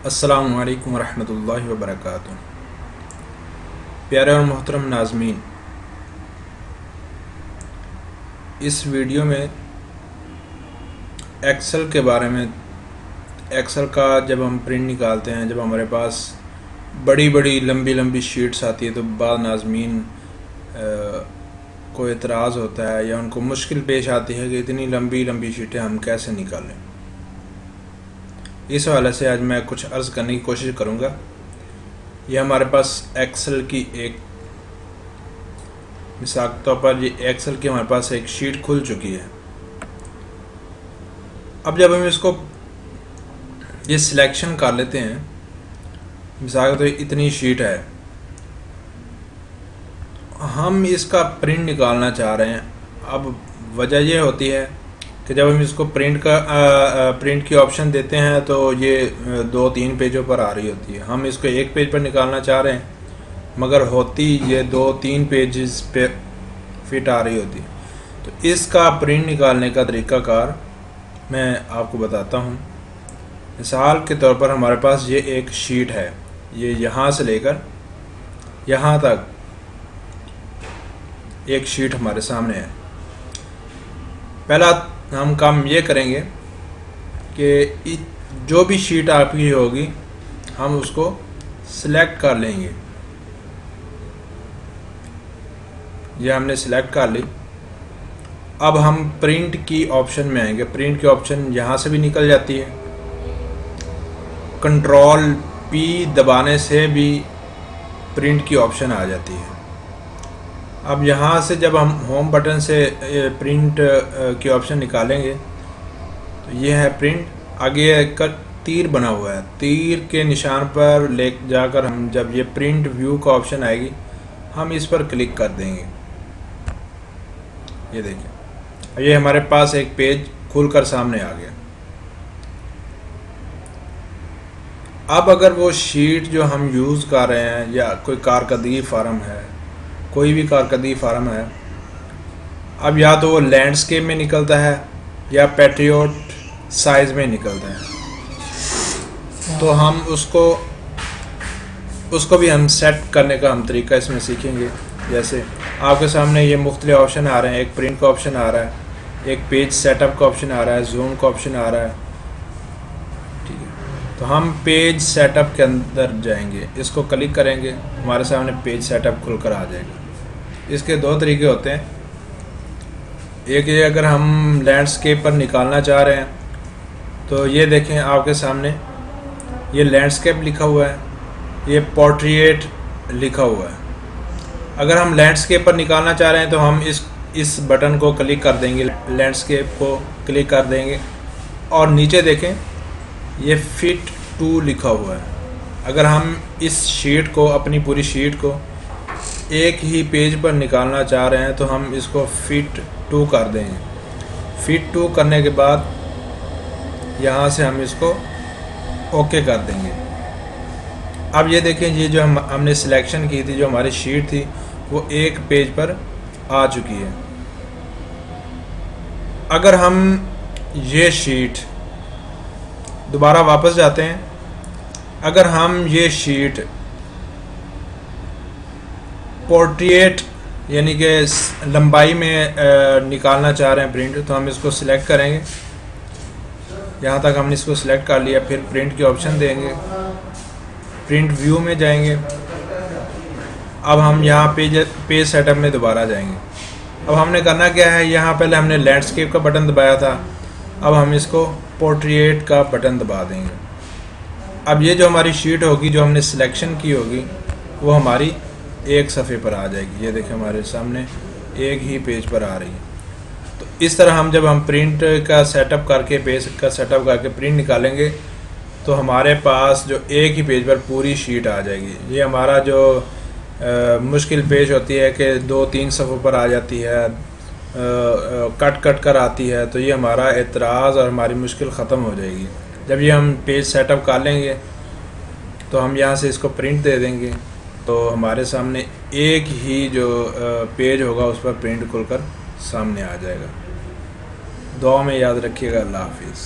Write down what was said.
अस्सलामु अलैकुम वरहमतुल्लाहि वबरकातुहू। प्यारे और मोहतरम नाज़मीन, इस वीडियो में एक्सेल के बारे में, एक्सेल का जब हम प्रिंट निकालते हैं, जब हमारे पास बड़ी बड़ी लंबी लंबी शीट्स आती है तो बाद नाज़मीन को एतराज़ होता है या उनको मुश्किल पेश आती है कि इतनी लंबी लंबी शीटें हम कैसे निकालें। इस हवाले से आज मैं कुछ अर्ज़ करने की कोशिश करूँगा। यह हमारे पास एक्सेल की एक मिसाल के तौर पर ये एक्सेल की हमारे पास एक शीट खुल चुकी है। अब जब हम इसको ये सिलेक्शन कर लेते हैं, मिसाल के तो इतनी शीट है, हम इसका प्रिंट निकालना चाह रहे हैं। अब वजह यह होती है कि जब हम इसको प्रिंट की ऑप्शन देते हैं तो ये 2-3 पेजों पर आ रही होती है। हम इसको एक पेज पर निकालना चाह रहे हैं मगर होती ये 2-3 पेजेस पे फिट आ रही होती है। तो इसका प्रिंट निकालने का तरीक़ाकार मैं आपको बताता हूँ। मिसाल के तौर पर हमारे पास ये एक शीट है, ये यहाँ से लेकर यहाँ तक एक शीट हमारे सामने है। पहला हम काम ये करेंगे कि जो भी शीट आपकी होगी हम उसको सिलेक्ट कर लेंगे। ये हमने सिलेक्ट कर ली। अब हम प्रिंट की ऑप्शन में आएंगे। प्रिंट की ऑप्शन यहाँ से भी निकल जाती है, कंट्रोल P दबाने से भी प्रिंट की ऑप्शन आ जाती है। अब यहाँ से जब हम होम बटन से प्रिंट की ऑप्शन निकालेंगे तो ये है प्रिंट। आगे एक तीर बना हुआ है, तीर के निशान पर ले जाकर हम जब ये प्रिंट व्यू का ऑप्शन आएगी हम इस पर क्लिक कर देंगे। ये देखिए, ये हमारे पास एक पेज खुलकर सामने आ गया। अब अगर वो शीट जो हम यूज़ कर रहे हैं या कोई कारकर्दगी फार्म है, कोई भी कारकर्दगी फार्म है, अब या तो वो लैंडस्केप में निकलता है या पैट्रियोट साइज़ में निकलता है, तो हम उसको भी हम सेट करने का हम तरीका इसमें सीखेंगे। जैसे आपके सामने ये मुख्तलिफ ऑप्शन आ रहे हैं, एक प्रिंट का ऑप्शन आ रहा है, एक पेज सेटअप का ऑप्शन आ रहा है, जूम का ऑप्शन आ रहा है। ठीक है, तो हम पेज सेटअप के अंदर जाएंगे, इसको क्लिक करेंगे, हमारे सामने पेज सेटअप खुलकर आ जाएगा। इसके दो तरीके होते हैं। एक ये, अगर हम लैंडस्केप पर निकालना चाह रहे हैं तो ये देखें आपके सामने ये लैंडस्केप लिखा हुआ है, ये पोर्ट्रेट लिखा हुआ है। अगर हम लैंडस्केप पर निकालना चाह रहे हैं तो हम इस बटन को क्लिक कर देंगे, लैंडस्केप को क्लिक कर देंगे और नीचे देखें ये फिट टू लिखा हुआ है। अगर हम इस शीट को, अपनी पूरी शीट को एक ही पेज पर निकालना चाह रहे हैं तो हम इसको फिट टू कर देंगे। फिट टू करने के बाद यहाँ से हम इसको ओके कर देंगे। अब ये देखें, ये जो हमने सिलेक्शन की थी, जो हमारी शीट थी, वो एक पेज पर आ चुकी है। अगर हम ये शीट दोबारा वापस जाते हैं, अगर हम ये शीट पोर्ट्रेट यानी कि लंबाई में निकालना चाह रहे हैं प्रिंट, तो हम इसको सिलेक्ट करेंगे। यहाँ तक हमने इसको सिलेक्ट कर लिया, फिर प्रिंट की ऑप्शन देंगे, प्रिंट व्यू में जाएंगे। अब हम यहाँ पेज सेटअप में दोबारा जाएंगे। अब हमने करना क्या है, यहाँ पहले हमने लैंडस्केप का बटन दबाया था, अब हम इसको पोर्ट्रेट का बटन दबा देंगे। अब ये जो हमारी शीट होगी, जो हमने सिलेक्शन की होगी, वो हमारी एक सफ़े पर आ जाएगी। ये देखें, हमारे सामने एक ही पेज पर आ रही है। तो इस तरह हम जब हम प्रिंट का सेटअप करके, पेज का सेटअप करके प्रिंट निकालेंगे तो हमारे पास जो एक ही पेज पर पूरी शीट आ जाएगी। ये हमारा जो मुश्किल पेश होती है कि 2-3 सफ़ों पर आ जाती है, कट कर आती है, तो ये हमारा एतराज़ और हमारी मुश्किल ख़त्म हो जाएगी। जब ये हम पेज सेटअप कर लेंगे तो हम यहाँ से इसको प्रिंट दे देंगे, तो हमारे सामने एक ही जो पेज होगा उस पर प्रिंट खुलकर सामने आ जाएगा। दुआ में याद रखिएगा। अल्लाह हाफिज़।